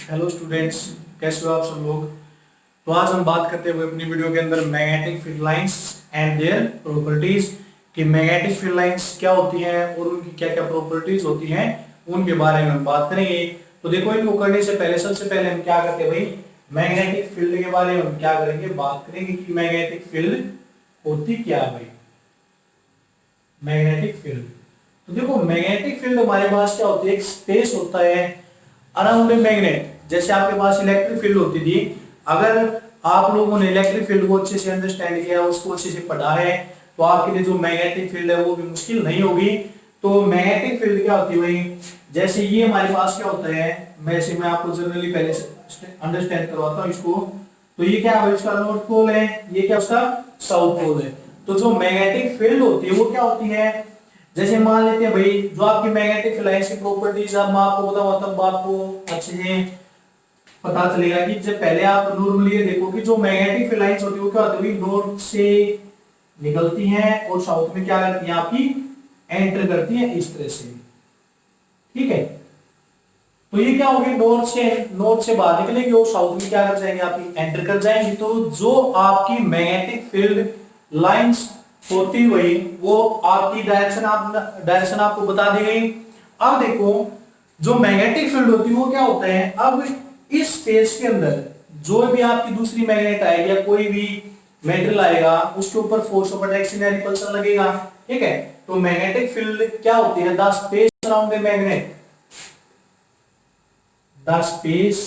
Hello students, कैसे हो आप सब लोग। तो आज हम बात करते हुए अपनी वीडियो के अंदर magnetic field lines and their properties कि मैग्नेटिक फील्ड लाइंस क्या होती हैं और उनकी क्या क्या प्रॉपर्टीज होती हैं, उनके बारे में हम बात करेंगे। तो देखो, इनको करने से पहले सबसे पहले हम क्या करते हैं भाई, मैग्नेटिक फील्ड के बारे में हम क्या करेंगे, बात करेंगे कि मैग्नेटिक फील्ड होती क्या है भाई। मैग्नेटिक फील्ड, तो देखो मैग्नेटिक फील्ड हमारे पास क्या होती है, एक स्पेस होता है अराउंड ए मैग्नेट। जैसे आपके पास इलेक्ट्रिक फील्ड होती थी, अगर आप लोगों ने इलेक्ट्रिक फील्ड को अच्छे से अंडरस्टैंड किया, उसको अच्छे से पढ़ा है, तो आपके लिए जो मैग्नेटिक फील्ड है वो भी मुश्किल नहीं होगी। तो मैग्नेटिक फील्ड क्या होती है भाई, जैसे ये हमारे पास क्या होता है, मैं आपको जनरली पहले से अंडरस्टैंड करवाता हूँ इसको। तो ये क्या है, इसका नॉर्थ पोल है, ये क्या उसका साउथ पोल है। तो जो मैग्नेटिक फील्ड होती है वो क्या होती है, जैसे मान लेते हैं भाई, जो आपकी मैग्नेटिक फील्ड की प्रॉपर्टीज अब मैं आपको बताऊंगा तब आपको अच्छे से पता चलेगा कि जब पहले आप नॉर्मली ये देखो कि जो मैग्नेटिक फील्ड होती है वो क्या होती है, नॉर्थ से निकलती हैं और साउथ में क्या करती हैं, आपकी एंटर करती हैं इस तरह से। ठीक है, तो ये क्या होगी, नॉर्थ से बाहर निकलेगी और साउथ में क्या कर जाएंगे, आपकी एंटर कर जाएंगी। तो जो आपकी मैग्नेटिक फील्ड लाइंस होती हुई वो आपकी डायरेक्शन आपको बता दी गई। अब देखो, जो मैग्नेटिक फील्ड होती है वो क्या होता है, अब इस स्पेस के अंदर जो भी आपकी दूसरी मैग्नेट आएगी या कोई भी मेटेरियल आएगा, उसके ऊपर फोर्स ऑफ अट्रैक्शन या रिपल्सन लगेगा। ठीक है, तो मैग्नेटिक फील्ड क्या होती है, the space around a magnet, the space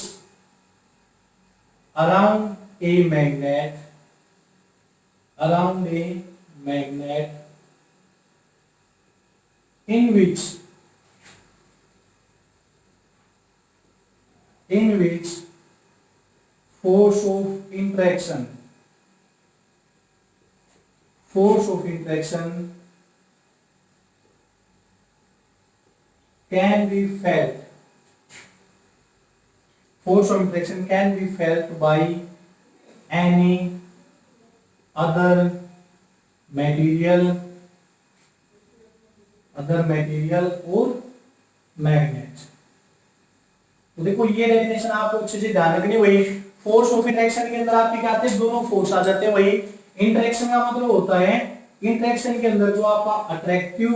around a magnet, around a magnet in which force of interaction can be felt. Force of interaction can be felt by any other material or magnet। तो देखो ये definition आपको अच्छे से ध्यान रखनी। वही force of interaction के अंदर आपके क्या आते हैं, दोनों फोर्स आ जाते हैं। वही इंटरेक्शन का मतलब होता है, इंटरेक्शन के अंदर जो आपका अट्रैक्टिव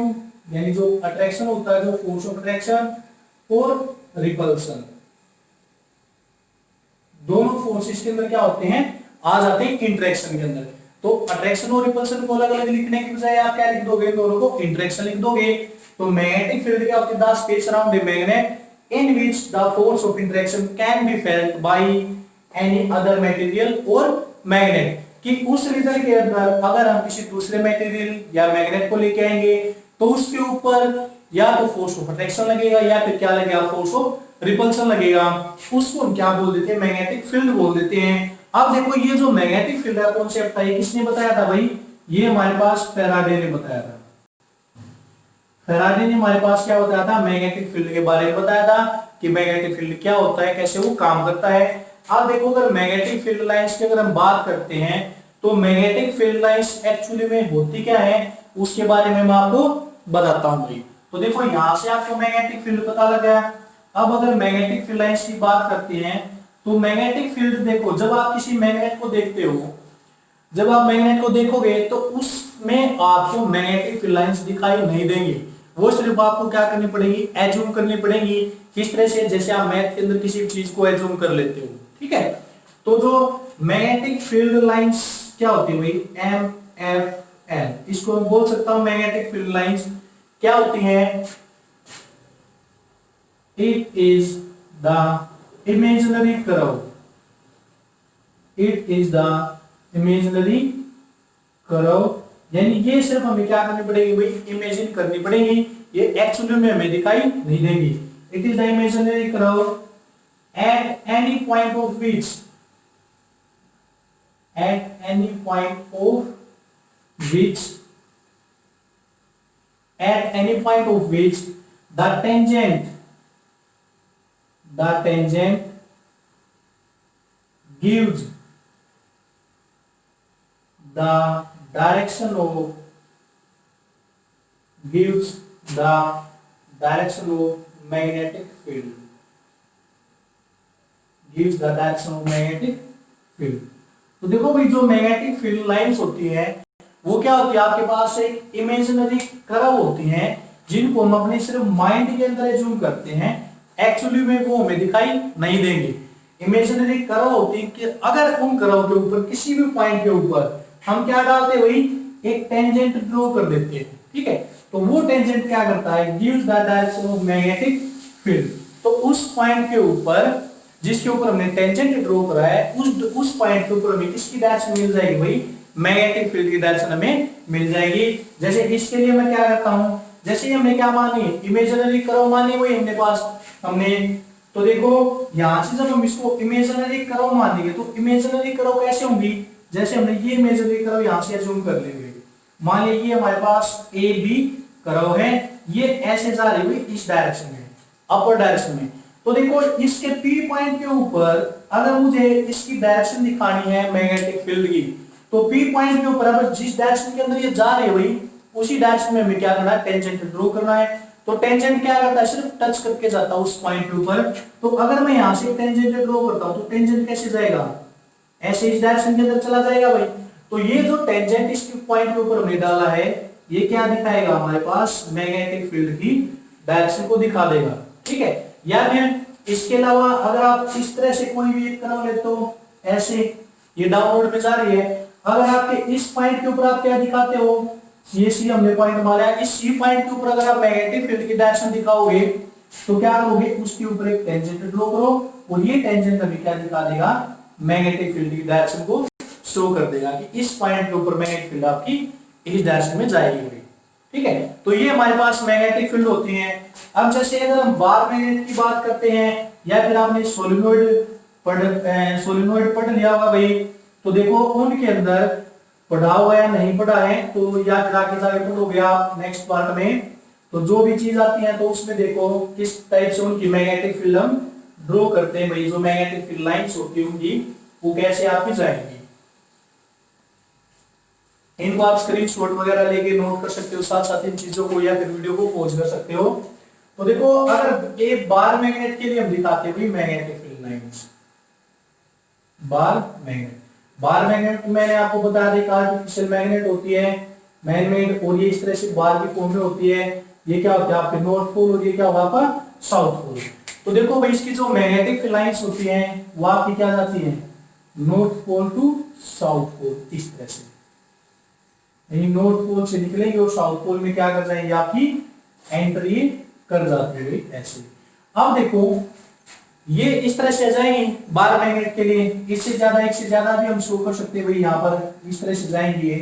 यानी जो अट्रैक्शन होता है, जो फोर्स ऑफ अट्रैक्शन और रिपल्सन, दोनों फोर्सेस के अंदर क्या होते हैं, आ जाते हैं इंटरेक्शन के अंदर। तो अट्रैक्शन और रिपल्सन को अलग अलग लिखने की बजाय आप क्या लिख दोगे, दोनों को इंटरेक्शन लिख दोगे। तो मैग्नेटिक फील्ड क्या होती है, the space around a magnet in which the force of interaction can be felt by any other material or magnet। कि उस रीजन के अंदर अगर हम किसी दूसरे मटेरियल या मैग्नेट को लेके आएंगे तो उसके ऊपर या तो फोर्स ऑफ अट्रैक्शन लगेगा या फिर क्या लगेगा, फोर्स ऑफ रिपल्सन लगेगा। उसको हम क्या बोल देते हैं, मैग्नेटिक फील्ड बोल देते हैं। अब देखो ये जो मैग्नेटिक फील्ड का कॉन्सेप्ट है, किसने बताया था भाई, ये हमारे पास फैराडे ने बताया था। फैराडे ने हमारे पास क्या बताया था, मैग्नेटिक फील्ड के बारे में बताया था कि मैग्नेटिक फील्ड क्या होता है, कैसे वो काम करता है। अब देखो, अगर मैग्नेटिक फील्ड लाइंस की अगर हम बात करते हैं तो मैग्नेटिक फील्ड लाइंस एक्चुअली में होती क्या है, उसके बारे में मैं आपको बताता हूं भाई। तो देखो यहां से आपको मैग्नेटिक फील्ड पता लगा। अब अगर मैग्नेटिक फील्ड लाइंस की बात करते हैं तो मैग्नेटिक फील्ड देखो, जब आप किसी मैग्नेट को देखते हो, जब आप मैग्नेट को देखोगे तो उसमें आपको मैग्नेटिक फील्ड लाइंस दिखाई नहीं देंगी। वो सिर्फ आपको क्या करनी पड़ेगी, एज्यूम करनी पड़ेगी। किस तरह से, जैसे आप मैथ के अंदर किसी चीज को एज्यूम कर लेते हो। ठीक है, तो जो मैग्नेटिक फील्ड लाइंस क्या होती है भाई, MFL, इसको मैं बोल सकता हूं मैग्नेटिक फील्ड लाइंस क्या होती है, it is the imaginary curve, it is the imaginary curve, यानी ये सिर्फ हमें क्या करनी पड़ेगी भाई, इमेजिन करनी पड़ेगी, ये एक्चुअली में हमें दिखाई नहीं देगी। It is the imaginary curve at any point of which, at any point of which the tangent gives the direction of magnetic field। Gives the direction of magnetic field. तो देखो भाई जो मैग्नेटिक फील्ड लाइंस होती है वो क्या होती है, आपके पास एक इमेजिनरी कर्व होती हैं जिनको हम अपने सिर्फ माइंड के अंदर एज्यूम करते हैं, एक्चुअली में वो हमें दिखाई नहीं देंगे। इमेजिनरी कर्व होती है कि अगर उन कर्व के ऊपर किसी भी पॉइंट के ऊपर हम क्या डालते हैं भाई, एक टेंजेंट ड्रॉ कर देते हैं, ठीक है। तो वो टेंजेंट क्या करता है, gives the direction of magnetic field. तो उस पॉइंट के ऊपर जिसके ऊपर हमने टेंजेंट ड्रॉ करा है उस पॉइंट के ऊपर हमें किसकी डायरेक्शन मिल जाएगी भाई, मैग्नेटिक फील्ड की डायरेक्शन हमें मिल जाएगी। जैसे इसके लिए मैं क्या करता हूं, जैसे हमने क्या मानी, इमेजिनरी कर्व मानी हुई हमने पास हमने, तो देखो यहां से जब हम इसको इमेजिनरी कर्व मानेंगे तो इमेजिनरी कर्व कैसे होंगी, जैसे हमने ये इमेजिनरी कर्व यहां से अज्यूम कर लेंगे, मान लीजिए ये हमारे पास ए बी कर्व है, ये ऐसे जा रही हुई इस डायरेक्शन में, अपर डायरेक्शन में। तो देखो इसके पी पॉइंट के ऊपर अगर मुझे इसकी डायरेक्शन दिखानी है मैग्नेटिक फील्ड की, तो पी पॉइंट के ऊपर अगर जिस डायरेक्शन के अंदर ये जा रही है भाई उसी डायरेक्शन में हमें क्या करना है, टेंजेंट ड्रॉ करना है। तो टेंजेंट क्या करता है, सिर्फ टच करके जाता है उस पॉइंट के ऊपर। तो अगर मैं यहां से टेंजेंट ड्रॉ करता हूं तो टेंजेंट कैसे जाएगा, ऐसे इस डायरेक्शन के अंदर चला जाएगा भाई। तो ये जो टेंजेंट इसके पॉइंट के ऊपर हमने डाला है ये क्या दिखाएगा, हमारे पास मैग्नेटिक फील्ड की डायरेक्शन को दिखा देगा, ठीक है। या फिर इसके अलावा अगर आप इस तरह से कोई भी एक कर्व लेते हो, ऐसे ये डाउनवर्ड में जा रही है, अगर आपके इस पॉइंट के ऊपर आप क्या दिखाते हो, ये सी हमने पॉइंट मारा है, इस सी पॉइंट के ऊपर अगर आप मैग्नेटिक फील्ड की डायरेक्शन दिखाओगे तो क्या करोगे, उसके ऊपर एक टेंजेंट ड्रॉ करो और ये टेंजेंट हमें क्या दिखा देगा, मैग्नेटिक फील्ड की डायरेक्शन को शो कर देगा कि इस पॉइंट के ऊपर मैग्नेटिक फील्ड आपकी इस डायरेक्शन में जाएगी, ठीक है। तो ये हमारे पास मैग्नेटिक फील्ड होती है। अब जैसे अगर हम बार मैग्नेट की बात करते हैं या फिर आपने सोलेनोइड पढ़ लिया होगा भाई, तो देखो उनके अंदर पढ़ा हुआ है नहीं पढ़ा है तो या फिर आगे जाके पढ़ोगे आप नेक्स्ट पार्ट में, तो जो भी चीज आती है तो उसमें देखो किस टाइप से उनकी मैग्नेटिक फील्ड हम ड्रॉ करते हैं भाई, जो मैग्नेटिक फील्ड लाइंस होती होंगी वो कैसे आपकी जाएंगी। इनको आप स्क्रीनशॉट वगैरह लेके नोट कर सकते हो, साथ साथ इन चीजों को या फिर वीडियो को पॉज कर सकते हो। तो देखो अगर एक बार मैग्नेट के लिए हम दिखाते हैं भाई magnetic field lines, bar magnet मैंने आपको बताया था आर्टिफिशियल मैग्नेट होती है मैग्नेट, और ये इस तरह से बार की फॉर्म में होती है। ये क्या होता है आपके नॉर्थ पोल और ये क्या होगा आपका साउथ पोल। तो देखो भाई इसकी जो मैग्नेटिक लाइंस होती हैं वो आपकी क्या जाती है, north pole to south pole, इस तरह से नॉर्थ पोल से निकलेंगे और साउथ पोल में क्या कर जाएंगे, आपकी एंट्री कर जाती है ऐसे। अब देखो ये इस तरह से जाएंगे बार मैग्नेट के लिए, एक से ज्यादा भी हम शो कर सकते हैं भाई, यहाँ पर इस तरह से जाएंगे,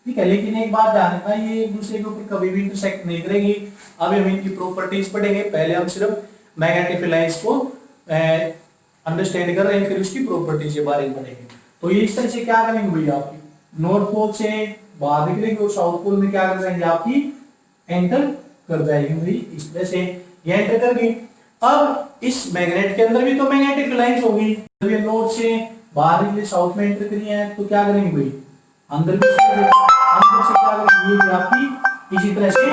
ठीक है। लेकिन एक बात ध्यान रखना, ये एक दूसरे के ऊपर कभी भी इंटरसेक्ट नहीं करेंगी। अभी हम इनकी प्रॉपर्टीज पढ़ेंगे, पहले हम सिर्फ मैग्नेटिक लाइंस को अंडरस्टैंड कर रहे हैं, फिर उसकी प्रॉपर्टीज के बारे में पढ़ेंगे। तो ये इस तरह से क्या करेंगे भाई, आपकी नॉर्थ पोल से बाहर निकलेंगे और साउथ पोल में क्या कर जाएंगे, आपकी एंटर कर जाएगी भाई, इस तरह से ये एंटर कर गई। अब इस मैग्नेट के अंदर भी तो मैग्नेटिक लाइंस होगी, जब ये नॉर्थ से बाहर निकले साउथ में एंटर करी है तो क्या करेंगे भाई, अंदर से क्या करेंगे, आपकी इसी तरह से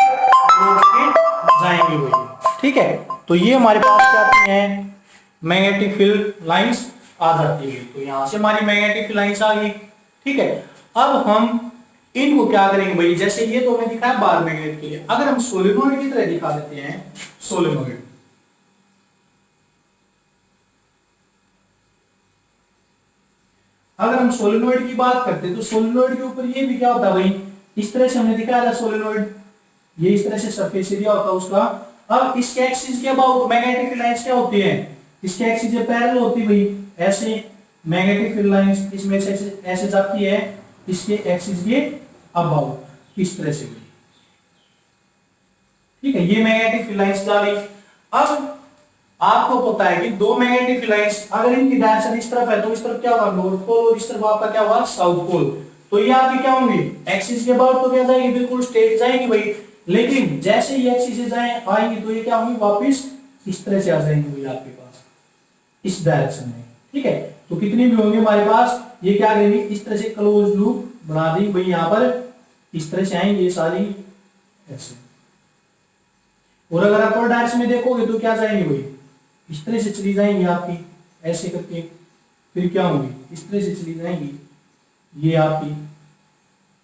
जाएंगे भाई, ठीक है। तो ये हमारे पास क्या आती है, मैग्नेटिक फील्ड लाइंस आ जाती है। तो यहां से हमारी मैग्नेटिक लाइंस आ गई, ठीक है। अब हम इनको क्या करेंगे भाई, जैसे ये तो हमें दिखाया बार मैग्नेट के लिए, अगर हम सोलेनोइड की तरह दिखा देते हैं, सोलेनोइड अगर हम सोलेनोइड की बात करते हैं तो सोलेनोइड के ऊपर ये भी क्या होता है भाई, इस तरह से हमने दिखाया था सोलेनोइड, ये इस तरह से सरफेस एरिया होता है उसका। अब इसके एक्सिस के अबाउट मैग्नेटिक लाइंस क्या होती है, इसके एक्सिस से पैरेलल होती है भाई, ऐसे मैग्नेटिक फील्ड लाइंस इसमें से ऐसे जाती है इसके एक्सिस के अबाउट, इस तरह से, ठीक है। ये मैग्नेटिक फील्ड लाइंस जा रही। अब आपको पता है कि दो मैग्नेटिक लाइंस अगर इनकी डायरेक्शन इस तरफ है तो इस तरफ क्या होगा नॉर्थ पोल और इस तरफ आपका क्या होगा साउथ पोल। तो ये आपकी क्या होंगी, एक्सिस के अबाउट तो क्या जाएगी, बिल्कुल स्ट्रेट जाएगी भाई। लेकिन जैसे ही एक्सिस से जाए आएंगी तो ये क्या होंगी, वापस इस तरह से आ जाएंगे भाई आपके पास इस डायरेक्शन में, ठीक है। तो कितनी भी होंगे हमारे पास, ये क्या करेंगे इस तरह से क्लोज लूप बना दी भाई, यहाँ पर इस तरह से आएंगे ये सारी ऐसे। और अगर अपर डायरेक्शन में देखोगे तो क्या जाएंगे भाई, इस तरह से चली जाएंगी आपकी, ऐसे करके, फिर क्या होंगी, इस तरह से चली जाएंगी ये आपकी।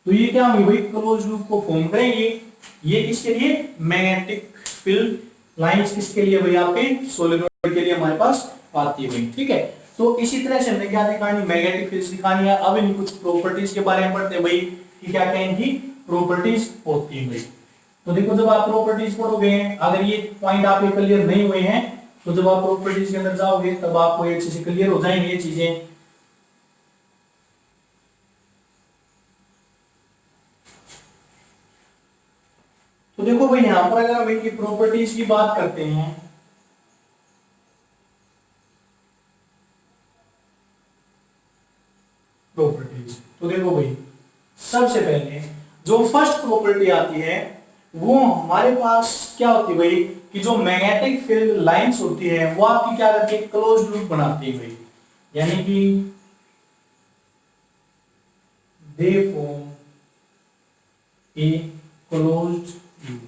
तो ये क्या होंगी भाई, क्लोज लूप को फॉर्म करेंगे। ये किसके लिए, मैग्नेटिक फील्ड लाइंस किसके लिए भाई, आपके सोलेनोइड के लिए हमारे पास आती है भाई। ठीक है, तो इसी तरह से हमने क्या दिखानी, मैग्नेटिक फील्ड दिखानी है। अब इन कुछ प्रॉपर्टीज के बारे में पढ़ते हैं भाई कि क्या क्या इनकी प्रॉपर्टीज होती है भाई। तो देखो, जब आप प्रॉपर्टीज पढ़ोगे, अगर ये पॉइंट आपके क्लियर नहीं हुए हैं, तो जब आप प्रॉपर्टीज के अंदर जाओगे तब आपको ये चीजें क्लियर हो जाएंगी, ये चीजें। तो देखो भाई, यहां पर अगर हम इनकी प्रॉपर्टीज की बात करते हैं, प्रॉपर्टीज, तो देखो भाई, सबसे पहले जो फर्स्ट प्रॉपर्टी आती है वो हमारे पास क्या होती है भाई, कि जो मैग्नेटिक फील्ड लाइंस होती है वो आपकी क्या करती है, क्लोज लूप बनाती है भाई। यानी कि they form a closed loop.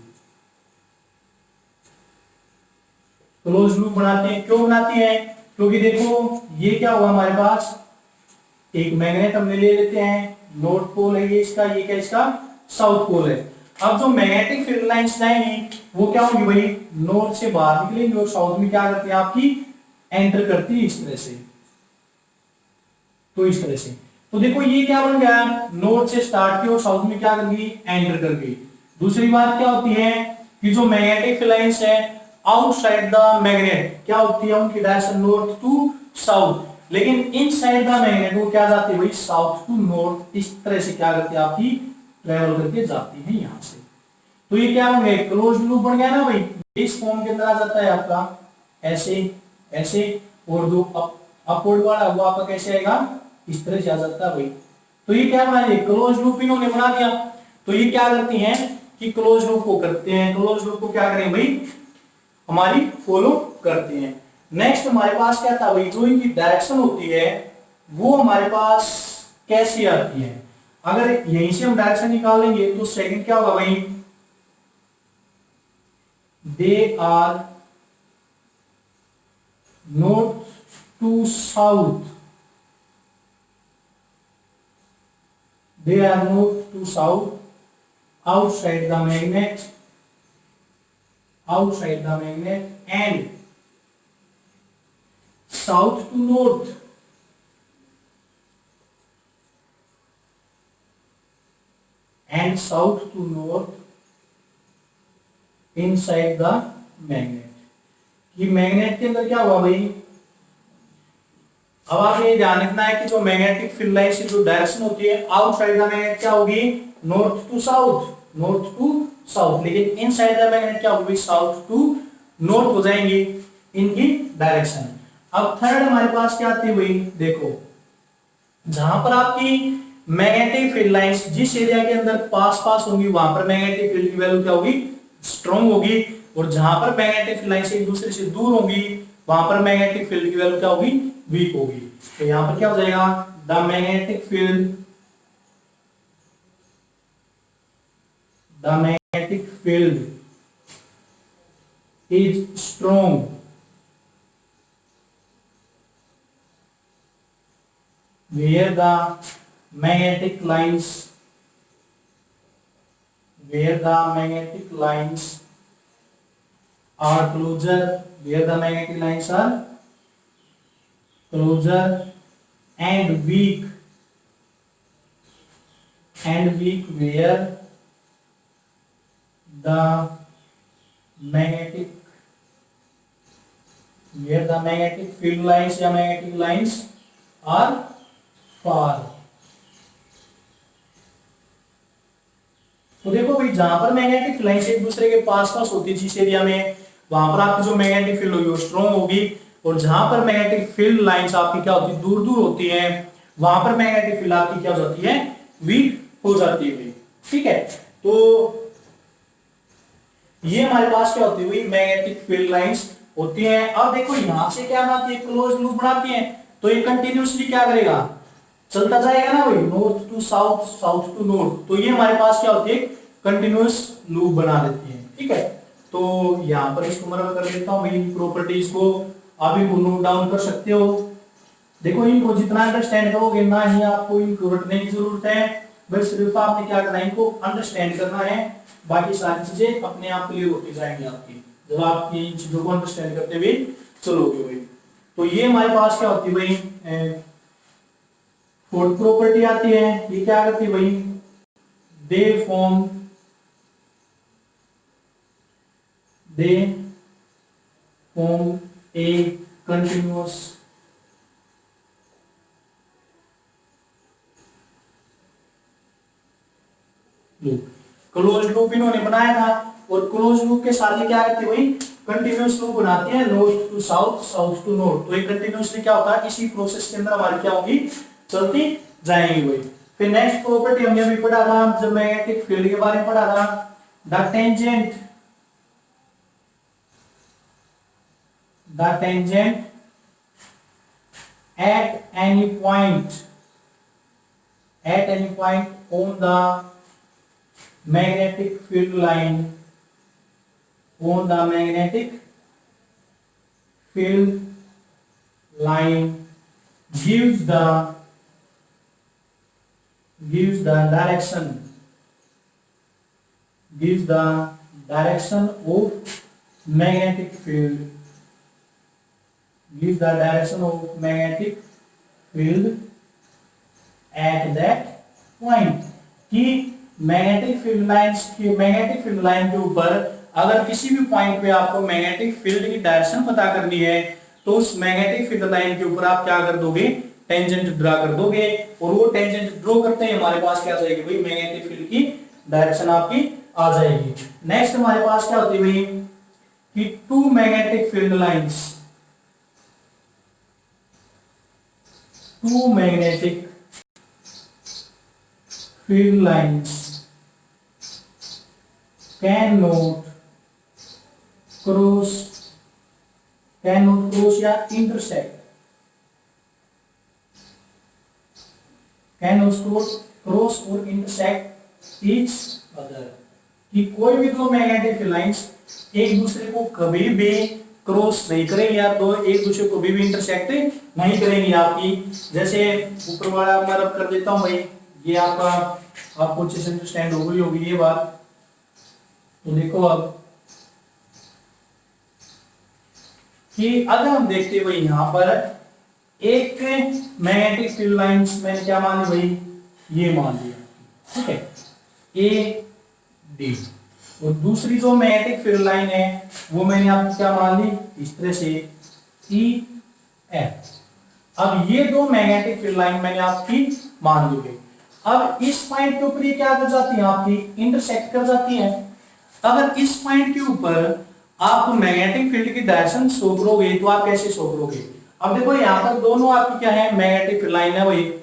Close loop बनाते हैं, क्यों बनाती है, क्योंकि देखो ये क्या हुआ, हमारे पास एक मैग्नेट हमने ले लेते हैं, नॉर्थ पोल है ये इसका, ये क्या इसका साउथ पोल है। अब जो मैग्नेटिक फील्ड लाइंस जाएंगी वो क्या होंगी भाई, नॉर्थ से बाहर निकलेंगी और साउथ में क्या करती है आपकी, एंटर करती है इस तरह से। तो इस तरह से, तो देखो ये क्या बन गया, नॉर्थ से स्टार्ट की और साउथ में क्या कर गई, एंटर कर गई। दूसरी बात क्या होती है कि जो मैग्नेटिक फील्ड लाइंस है आउटसाइड द मैग्नेट क्या होती है, उनकी डायरेक्शन नॉर्थ टू साउथ, लेकिन इनसाइड द मैग्नेट वो क्या जाती है भाई, साउथ टू नॉर्थ, इस तरह से क्या करती है आपकी, ट्रेवल करके जाती है यहां से। तो ये क्या बन गया, क्लोज्ड लूप बन गया ना भाई। इस फॉर्म के अंदर आ जाता है आपका ऐसे ऐसे, और जो अपवर्ड वाला वो आपका कैसे आएगा, इस तरह से आ जाता है भाई। तो ये क्या बना, क्लोज लूप इन्होंने बना दिया। तो ये क्या करती हैं कि क्लोज लूप को करते हैं, क्लोज लूप को क्या करें भाई, हमारी फॉलो करते हैं। नेक्स्ट हमारे पास क्या था भाई, जो इनकी डायरेक्शन होती है वो हमारे पास कैसी आती है। अगर यहीं से हम डायरेक्शन निकालेंगे तो सेकंड क्या होगा भाई, they are north to south, they are north to south outside the magnet, outside the magnet and south to north, and south to north inside the magnet। ये मैग्नेट के अंदर क्या हुआ भाई, अब आप ये ध्यान रखना है कि जो मैग्नेटिक फील्ड लाइन से जो डायरेक्शन होती है आउटसाइड द मैग्नेट क्या होगी, north to south, north to south, लेकिन इनसाइड द मैग्नेट क्या होगी, साउथ टू नॉर्थ हो जाएंगी इनकी डायरेक्शन। अब थर्ड हमारे पास क्या आती हुई, देखो जहां पर आपकी मैग्नेटिक फील्ड लाइंस जिस एरिया के अंदर पास पास होंगी वहां पर मैग्नेटिक फील्ड की वैल्यू क्या होगी, स्ट्रॉन्ग होगी, और जहां पर मैग्नेटिक फील्ड लाइंस एक दूसरे से दूर होंगी वहां पर मैग्नेटिक फील्ड की वैल्यू क्या होगी, वीक होगी। तो यहां पर क्या हो जाएगा, the magnetic field, the magnetic field is strong where the magnetic lines, where the magnetic lines are closer, where the magnetic lines are closer and weak where the magnetic field lines या magnetic lines are far। तो देखो भाई, जहां पर magnetic lines एक दूसरे के पास पास होती है जिस एरिया में, वहां पर आपकी जो मैग्नेटिक फील्ड होगी वो स्ट्रॉन्ग होगी, और जहां पर मैग्नेटिक फील्ड लाइंस आपकी क्या होती है, दूर दूर होती है, वहां पर मैग्नेटिक फील्ड आपकी क्या हो जाती है, वीक हो जाती है। ठीक है, तो ये हमारे पास क्या होती हुई मैग्नेटिक फील्ड लाइंस होती हैं। अब देखो यहां से क्या बनाती है, क्लोज लूप बनाती है, तो ये कंटिन्यूअसली क्या करेगा, चलता जाएगा ना भाई, north to south, south to north. तो ये हमारे पास क्या होती है, कंटिन्यूअस लूप बना देती है। ठीक है, तो यहां पर इसको मैं कर देता हूं भाई प्रॉपर्टीज को, आप इनको नोट डाउन कर सकते हो। देखो इनको जितना अंडरस्टैंड करोगे ना ही आपको इनको रटने की जरूरत है, बस सिर्फ आपने क्या करना है, इनको अंडरस्टैंड करना है, बाकी सारी चीजें अपने आप क्लियर होती जाएंगी आपकी जब आप इन चीजों को अंडरस्टैंड करते हुए चलोगे भाई। तो ये हमारे पास क्या होती है भाई, फोर्थ प्रॉपर्टी आती है। ये क्या करती है भाई, they form A continuous loop. Close loop इन्होंने बनाया था और क्लोज लूप के साथ ही क्या करती है भाई, कंटिन्यूअस लूप बनाती है, north to south, south to north. तो ये कंटिन्यूअसली क्या होता है, इसी प्रोसेस के अंदर हमारी क्या होगी, चलती जाएंगी भाई। फिर नेक्स्ट प्रॉपर्टी हमने अभी पढ़ा था जब मैग्नेटिक फील्ड के बारे में पढ़ा था, the tangent at any point on the magnetic field line gives the direction of magnetic field at that point। कि मैग्नेटिक फील्ड लाइन के ऊपर अगर किसी भी पॉइंट पे आपको मैग्नेटिक फील्ड की डायरेक्शन पता करनी है तो उस मैग्नेटिक फील्ड लाइन के ऊपर आप क्या कर दोगे, टेंजेंट ड्रा कर दोगे, और वो टेंजेंट ड्रॉ करते ही हमारे पास क्या आ जाएगी भाई, मैग्नेटिक फील्ड की डायरेक्शन आपकी आ जाएगी। नेक्स्ट हमारे पास क्या होती है भाई, कि two magnetic field lines cannot cross या intersect, cross और intersect each other। कि कोई भी दो मैग्नेटिक फील्ड लाइंस एक दूसरे को कभी भी क्रॉस नहीं करेंगे या तो एक दूसरे को भी इंटरसेक्ट नहीं करेंगे आपकी। जैसे ऊपर वाला मैं रब कर देता हूं भाई, ये आपको अच्छे से अंडरस्टैंड हो गई होगी ये बात। तो देखो अब कि अगर हम देखते हैं भाई यहां पर एक मैग्नेटिक फील्ड लाइंस मैंने क्या मान ली भाई, ये मान लिया, ठीक है, ए डी, और दूसरी जो मैग्नेटिक फील्ड लाइन है वो मैंने आपको क्या मान ली, इस तरह से ई एफ। अब ये दो मैग्नेटिक फील्ड लाइन मैंने आपकी मान ली गई। अब इस पॉइंट के ऊपर ये क्या कर जाती है आपकी, इंटरसेक्ट कर जाती है। अगर इस पॉइंट के ऊपर आप मैग्नेटिक फील्ड की डायरेक्शन शो करोगे तो आप कैसे शो करोगे। अब देखो यहाँ पर दोनों आपकी क्या है, मैग्नेटिक फील्ड लाइन है भाई।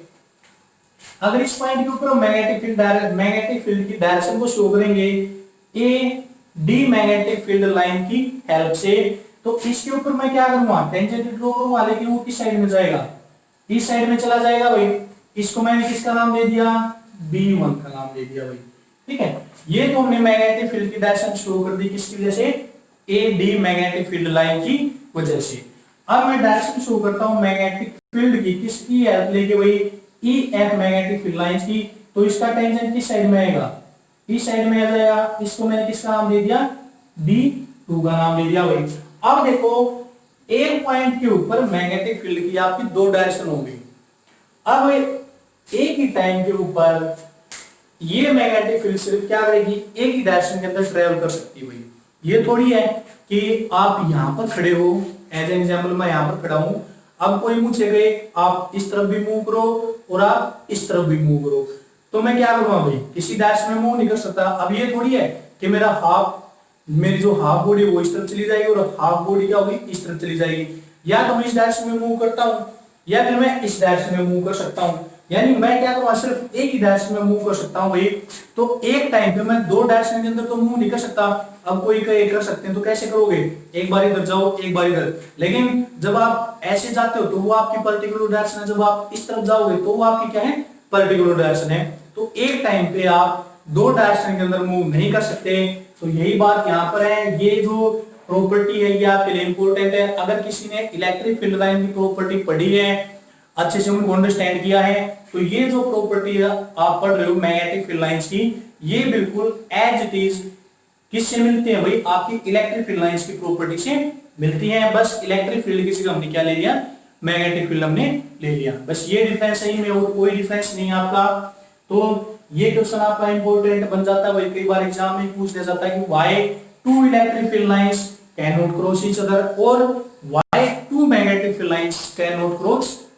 अगर इस पॉइंट के ऊपर मैग्नेटिक फील्ड की डायरेक्शन को शो करेंगे A D magnetic field line की हेल्प से, तो इसके ऊपर मैं क्या करूंगा, टेंजेंट ड्रॉ करूंगा, लेकिन वो किस साइड में जाएगा, इस साइड में चला जाएगा भाई। इसको मैंने किसका नाम दे दिया, B1 का नाम दे दिया भाई, ठीक है। ये तो हमने मैग्नेटिक फील्ड की डायरेक्शन शो कर दी किसकी वजह से, A D magnetic field line की वजह से। अब मैं डायरेक्शन शो करता हूं मैग्नेटिक फील्ड की किसकी हेल्प लेके भाई, E F magnetic field line की। तो इसका टेंजेंट किस साइड में आएगा, इस साइड में आ जाएगा। इसको मैंने किसका नाम दे दिया, D2 का नाम दे दिया भाई। अब देखो एक पॉइंट के ऊपर मैग्नेटिक फील्ड की आपकी दो डायरेक्शन होगी। अब एक ही टाइम के ऊपर ये मैग्नेटिक फील्ड सिर्फ क्या करेगी, एक ही डायरेक्शन के अंदर ट्रेवल कर सकती है भाई। ये थोड़ी है कि आप यहां पर खड़े हो, एज एग्जांपल मैं यहां पर खड़ा हूं, अब कोई मुझे कहे आप इस तरफ भी मूव करो और आप इस तरफ भी मूव करो, तो मैं क्या करूंगा भाई, किसी डायरेक्शन में मूव नहीं कर सकता। अब ये थोड़ी है कि मेरी जो हाफ बॉडी वो इस तरफ चली जाएगी और हाफ बॉडी क्या होगी, इस तरफ चली जाएगी। या तो मैं इस डायरेक्शन में मूव करता हूं या फिर मैं इस डायरेक्शन में मूव कर सकता हूं। यानी मैं क्या करूंगा, सिर्फ एक ही डायरेक्शन में मूव कर सकता हूं भाई। तो एक टाइम पे मैं दो डायरेक्शन के अंदर तो मूव नहीं कर सकता। अब कोई कहे कर सकते हैं तो कैसे करोगे, एक बार इधर जाओ एक बार इधर। लेकिन जब आप ऐसे जाते हो तो वो आपकी पर्टिकुलर डायरेक्शन है, जब आप इस तरफ जाओगे तो वो आपकी क्या है, पर्टिकुलर डायरेक्शन है। तो एक टाइम पे आप दो डायरेक्शन के अंदर मूव नहीं कर सकते। तो यही बात यहाँ पर है, ये जो प्रॉपर्टी है ये आपके लिए इंपॉर्टेंट है। अगर किसी ने इलेक्ट्रिक फील्ड लाइन की प्रॉपर्टी पढ़ी है, अच्छे से उनको अंडरस्टैंड किया है, तो ये जो प्रॉपर्टी आप पढ़ रहे हो मैग्नेटिक फील्ड लाइंस की, ये बिल्कुल एज इट इज किससे मिलती है भाई, आपकी इलेक्ट्रिक फील्ड लाइंस की प्रॉपर्टी से मिलती है। बस इलेक्ट्रिक फील्ड की जगह हमने क्या ले लिया, मैग्नेटिक फील्ड हमने ले लिया, बस ये डिफरेंस है में, और कोई डिफरेंस नहीं है आपका। तो ये क्वेश्चन आपका इंपॉर्टेंट बन जाता है भाई, कई बार एग्जाम में पूछ लिया जाता है कि why two electric field lines can not cross each other, और why two magnetic field lines can not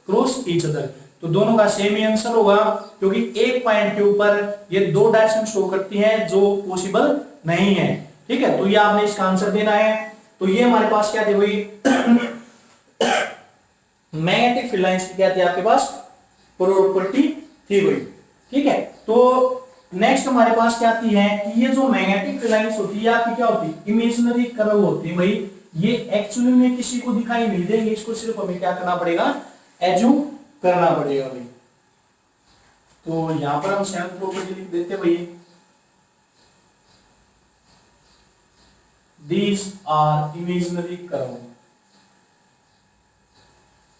cross each other. तो दोनों का सेम ही आंसर होगा, क्योंकि एक पॉइंट के ऊपर ये दो डायरेक्शन शो करती हैं जो पॉसिबल नहीं है। ठीक है, तो ये आपने इसका आंसर देना है। तो ये हमारे पास क्या थी भाई, मैग्नेटिक फील्ड लाइंस की क्या थी आपके पास, प्रॉपर्टी थी भाई। ठीक है, तो नेक्स्ट हमारे पास क्या आती है कि ये जो मैग्नेटिक फील्ड लाइंस होती है आपकी क्या होती है, इमेजिनरी कर्व होती है भाई। ये एक्चुअली में किसी को दिखाई नहीं देंगे, इसको सिर्फ हमें क्या करना पड़ेगा, एज्यूम करना पड़ेगा भाई। तो यहां पर हम सेवंथ प्रॉपर्टी लिख देते हैं भाई, these are imaginary curve,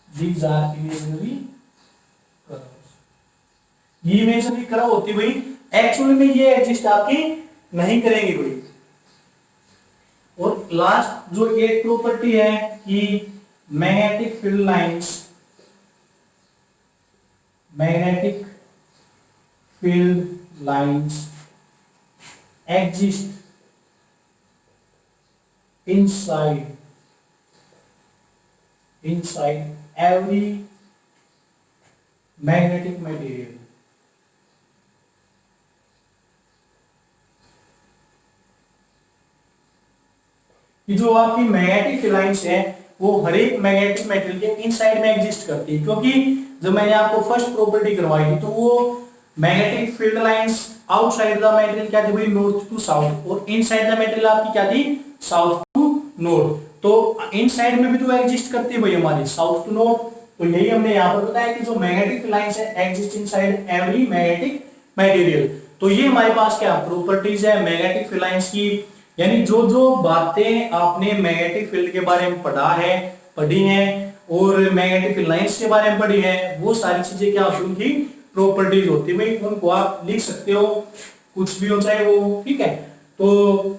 these are imaginary curves। ये इमेजिनरी कर्व होती है भाई, एक्चुअली में ये एग्जिस्ट आपकी नहीं करेंगे भाई। और लास्ट जो एक प्रॉपर्टी है कि magnetic field lines, magnetic field lines exist inside every magnetic material। कि जो आपकी मैग्नेटिक फील्ड लाइंस है वो हर एक मैग्नेटिक मटेरियल के इनसाइड में एग्जिस्ट करती है, क्योंकि जब मैंने आपको फर्स्ट प्रॉपर्टी करवाई थी तो वो magnetic field lines outside the material क्या थी भाई, नॉर्थ टू साउथ, और इनसाइड द मटेरियल आपकी क्या थी, साउथ टू नॉर्थ। तो इनसाइड में भी तो एग्जिस्ट करती है भाई हमारी साउथ टू नॉर्थ। तो यही हमने यहाँ पर बताया कि जो मैग्नेटिक फील्ड लाइंस है exist inside every magnetic material. तो ये हमारे पास क्या प्रॉपर्टीज है मैग्नेटिक फील्ड लाइंस की, यानी जो जो बातें आपने मैग्नेटिक फील्ड के बारे में पढ़ी हैं और मैग्नेटिक फील्ड लाइंस के बारे में पढ़ी है, वो सारी चीजें क्या होती है, उनकी प्रॉपर्टीज होती है भाई। उनको आप लिख सकते हो, कुछ भी हो चाहे वो। ठीक है, तो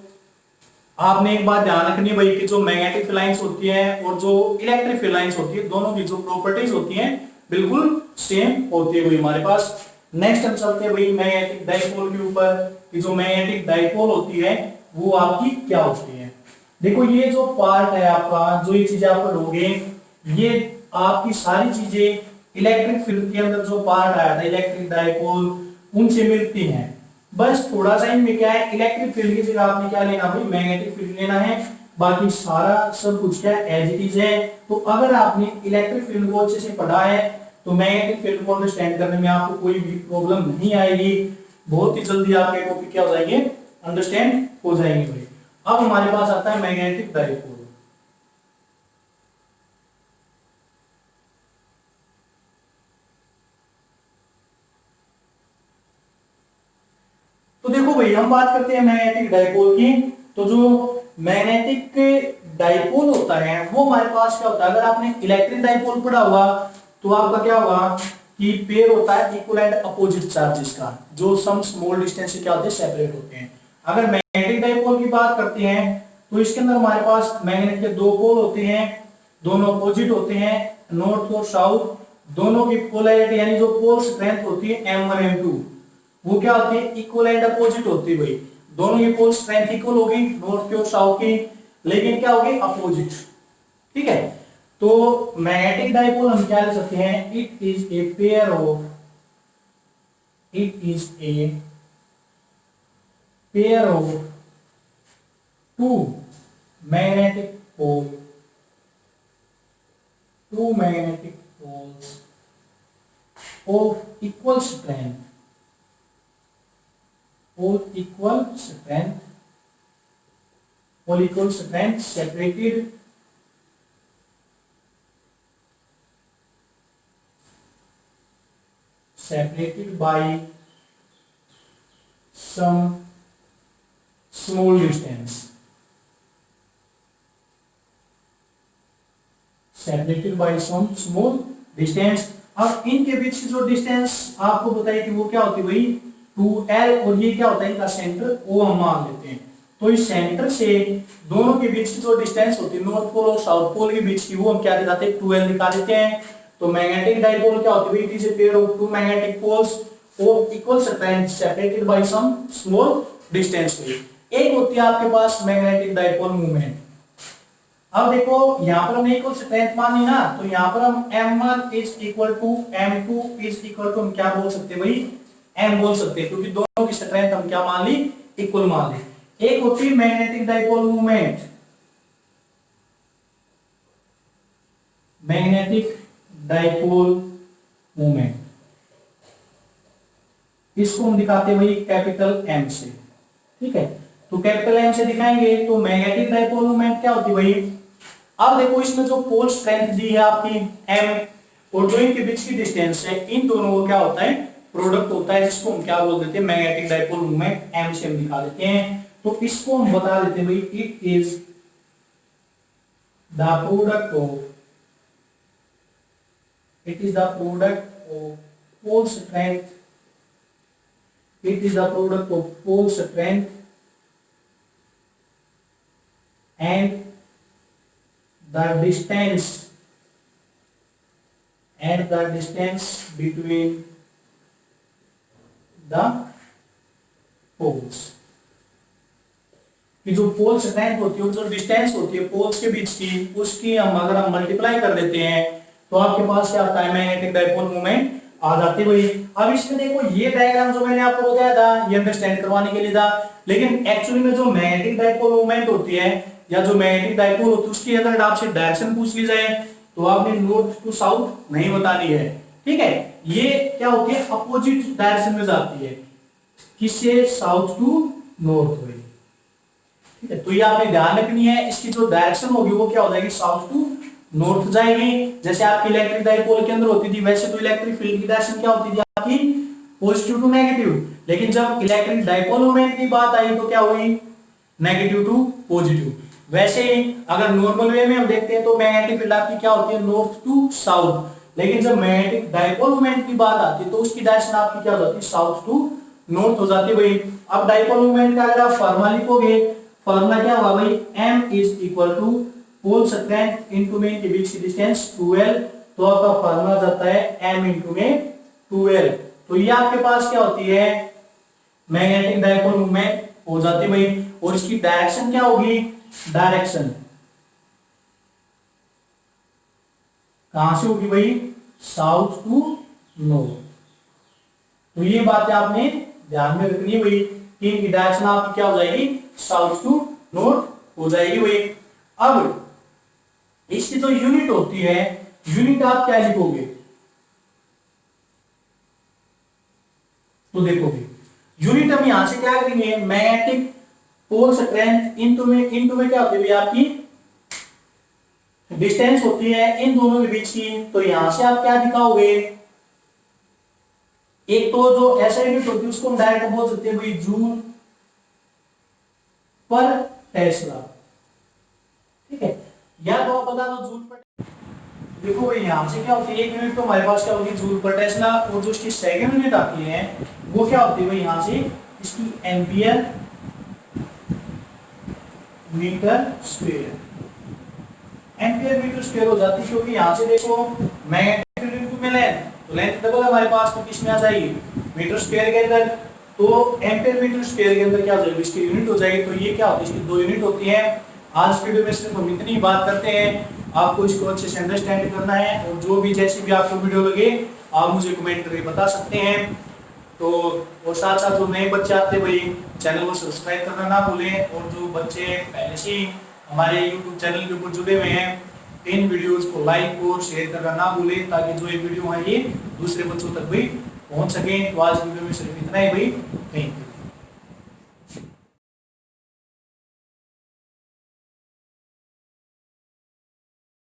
आपने एक बात ध्यान रखनी भाई कि जो मैग्नेटिक फील्ड लाइंस होती है और जो इलेक्ट्रिक फील्ड लाइंस होती है, दोनों की जो प्रॉपर्टीज होती हैं बिल्कुल सेम होती है भाई हमारे पास। नेक्स्ट हम चलते हैं भाई मैग्नेटिक डाइपोल के ऊपर, कि जो मैग्नेटिक डाइपोल होती है वो आपकी क्या होती है। देखो ये जो पार्ट है आपका, जो ये चीजें आप पढ़ोगे, ये आपकी सारी चीजें इलेक्ट्रिक फील्ड के अंदर जो पार्ट आया था इलेक्ट्रिक डाइपोल, उनसे मिलती हैं। बस थोड़ा सा इनमें क्या है, इलेक्ट्रिक फील्ड की जगह आपने क्या लेना भाई, मैग्नेटिक फील्ड लेना है, बाकी सारा सब कुछ क्या एज इट इज है। तो अगर आपने इलेक्ट्रिक फील्ड को अच्छे से पढ़ा है तो मैग्नेटिक फील्ड को अंडरस्टैंड करने में आपको कोई भी प्रॉब्लम नहीं आएगी, बहुत ही जल्दी आपके टॉपिक क्या हो जाएंगे, अंडरस्टैंड हो जाएंगे भाई। अब हमारे पास आता है मैग्नेटिक डाइपोल। तो देखो भाई हम बात करते हैं मैग्नेटिक डाइपोल की। तो जो मैग्नेटिक डाइपोल होता है वो हमारे पास क्या होता है, अगर आपने इलेक्ट्रिक डाइपोल पढ़ा हुआ तो आपका क्या होगा कि पेयर होता है इक्वल एंड अपोजिट चार्जेस का, जो सम स्मॉल डिस्टेंस से क्या होते हैं, सेपरेट होते हैं। अगर मैग्नेटिक डाइपोल की बात करते हैं तो इसके अंदर हमारे पास मैग्नेट के दो पोल होते हैं, दोनों अपोजिट होते हैं, नॉर्थ और साउथ। दोनों की पोलैरिटी यानी जो पोल स्ट्रेंथ होती है M1 M2 वो क्या होती है, इक्वल एंड अपोजिट होती है भाई। दोनों की पोल स्ट्रेंथ इक्वल होगी नॉर्थ की और साउथ की, लेकिन क्या होगी, अपोजिट। ठीक है, तो मैग्नेटिक डाइपोल हम क्या ले सकते हैं, it is a pair of two magnetic poles of equal strength separated by some small distance। Separated by some small distance. अब इनके बीच की जो डिस्टेंस आपको बताइए कि वो क्या होती है भाई 2l, और ये क्या होता है इनका सेंटर O हम मान लेते हैं। तो इस सेंटर से दोनों के बीच की जो डिस्टेंस होती है नॉर्थ पोल और साउथ पोल के बीच की वो हम क्या दिखाते हैं 2l दिखा देते हैं। तो मैग्नेटिक डाइपोल क्या होती है, it is a pair of two magnetic poles of equal strength separated by some small distance. एक होती है आपके पास मैग्नेटिक डाइपोल मूवमेंट। अब देखो यहाँ पर हमने इक्वल स्ट्रेंथ मानी ना, तो यहाँ पर हम m1 is equal to m2 is equal to हम क्या बोल सकते हैं भाई m बोल सकते हैं, क्योंकि दोनों की स्ट्रेंथ हम क्या मान ली इक्वल मान ली। एक होती है magnetic dipole movement, magnetic dipole movement, इसको हम दिखाते हैं भाई कैपिटल M से, ठीक है। तो कैपिटल M से दिखाएंगे तो मैग्नेटिक डाइपोल मूवमेंट क्या होती है भाई। अब देखो इसमें जो पोल स्ट्रेंथ दी है आपकी M और जो इनके बीच की डिस्टेंस है, इन दोनों को क्या होता है प्रोडक्ट होता है, जिसको हम क्या बोल देते हैं मैग्नेटिक डाइपोल मूवमेंट M से हम दिखा देते हैं। तो इसको हम बता देते हैं भाई it is the product of, it is the product of pole strength, it is the product of pole strength and the distance between the poles। कि जो पोल स्ट्रेंथ होती है, जो डिस्टेंस होती है पोल्स के बीच की, उसकी हम अगर हम मल्टीप्लाई कर देते हैं तो आपके पास क्या आता है मैग्नेटिक डाइपोल मूवमेंट आ जाती है भाई। अब इसमें देखो ये डायग्राम जो मैंने आपको बताया था ये अंडरस्टैंड करवाने के लिए था, लेकिन एक्चुअली में जो मैग्नेटिक डाइपोल मूवमेंट होती है या जो मैग्नेटिक डाइपोल होती है उसकी अगर आपसे डायरेक्शन पूछ ली जाए तो आपने नॉर्थ टू साउथ नहीं बतानी है, ठीक है। ये क्या होती है अपोजिट डायरेक्शन में जाती है, किससे साउथ टू नॉर्थ हुई, ठीक है। तो ये आपने ध्यान रखनी है, इसकी जो डायरेक्शन होगी वो क्या हो जाएगी साउथ टू नॉर्थ जाएगी। जैसे आपकी इलेक्ट्रिक डाइपोल के अंदर होती थी वैसे तो इलेक्ट्रिक फील्ड की डायरेक्शन क्या होती थी आपकी पॉजिटिव टू नेगेटिव, लेकिन जब इलेक्ट्रिक डाइपोल मोमेंट की बात आई तो क्या हुई नेगेटिव टू पॉजिटिव। वैसे ही अगर नॉर्मल वे में हम देखते हैं तो मैग्नेटिक फील्ड आपकी क्या होती है नॉर्थ टू साउथ, लेकिन जब मैग्नेटिक डाइपोल मोमेंट की बात आती है तो उसकी डायरेक्शन आपकी क्या हो जाती है साउथ टू नॉर्थ हो जाती है भाई। अब डाइपोल मोमेंट का अगर आप फार्मूला लिखोगे, फार्मूला क्या होगा भाई m is equal to pole strength into में के बीच की डिस्टेंस 2l, तो आपका फार्मूला जाता है m इनटू में 2l। तो ये आपके पास क्या होती है मैग्नेटिक डाइपोल मूवमेंट हो जाती है भाई। और इसकी डायरेक्शन क्या होगी, डायरेक्शन कहां से होगी भाई साउथ टू नॉर्थ। तो ये बातें आपने ध्यान में रखनी है भाई कि इनकी डायरेक्शन आपकी क्या हो जाएगी साउथ टू नॉर्थ हो जाएगी भाई। अब इसकी जो यूनिट होती है, यूनिट आप क्या लिखोगे, तो देखोगे यूनिट हम यहां से क्या करेंगे मैग्नेटिक पोल स्ट्रेंथ इनटू में क्या होती है आपकी डिस्टेंस होती है इन दोनों के बीच की। तो यहां से आप क्या दिखाओगे, एक तो जो ऐसा यूनिट होती है उसको हम डायरेक्ट बोल सकते हैं भाई जूल पर टेस्ला, ठीक है। या तो आप बता दो जूल पर, देखो भाई यहां से क्या होती है एक यूनिट तो हमारे पास क्या होगी जूल पर टेस्ला, और जो इसकी सेकंड यूनिट आती है वो क्या होती है भाई यहां से इसकी ampere metre square, ampere metre square हो जाती है। क्योंकि यहां से देखो मैग्नेटिक फील्ड इनटू में लेंथ, तो लेंथ डबल हमारे पास तो किस में आ जाएगी मीटर स्क्वायर के अंदर, तो एम्पियर मीटर स्क्वायर के अंदर क्या हो जाएगी इसकी यूनिट हो जाएगी। तो ये क्या होती है इसकी दो यूनिट होती है। आज के वीडियो में सिर्फ हम इतनी बात करते हैं, आपको इसको अच्छे से अंडरस्टैंड करना है, और जो भी जैसी भी आपको वीडियो लगे आप मुझे कमेंट करके बता सकते हैं। तो और साथ साथ जो नए बच्चे आते हैं भाई चैनल को सब्सक्राइब करना ना भूलें, और जो बच्चे पहले से ही हमारे यूट्यूब चैनल के ऊपर जुड़े हुए हैं इन वीडियोस को लाइक और शेयर करना ना भूलें, ताकि जो ये वीडियो है ये दूसरे बच्चों तक भी पहुंच सकें। तो आज वीडियो में सिर्फ इतना ही भाई, थैंक यू।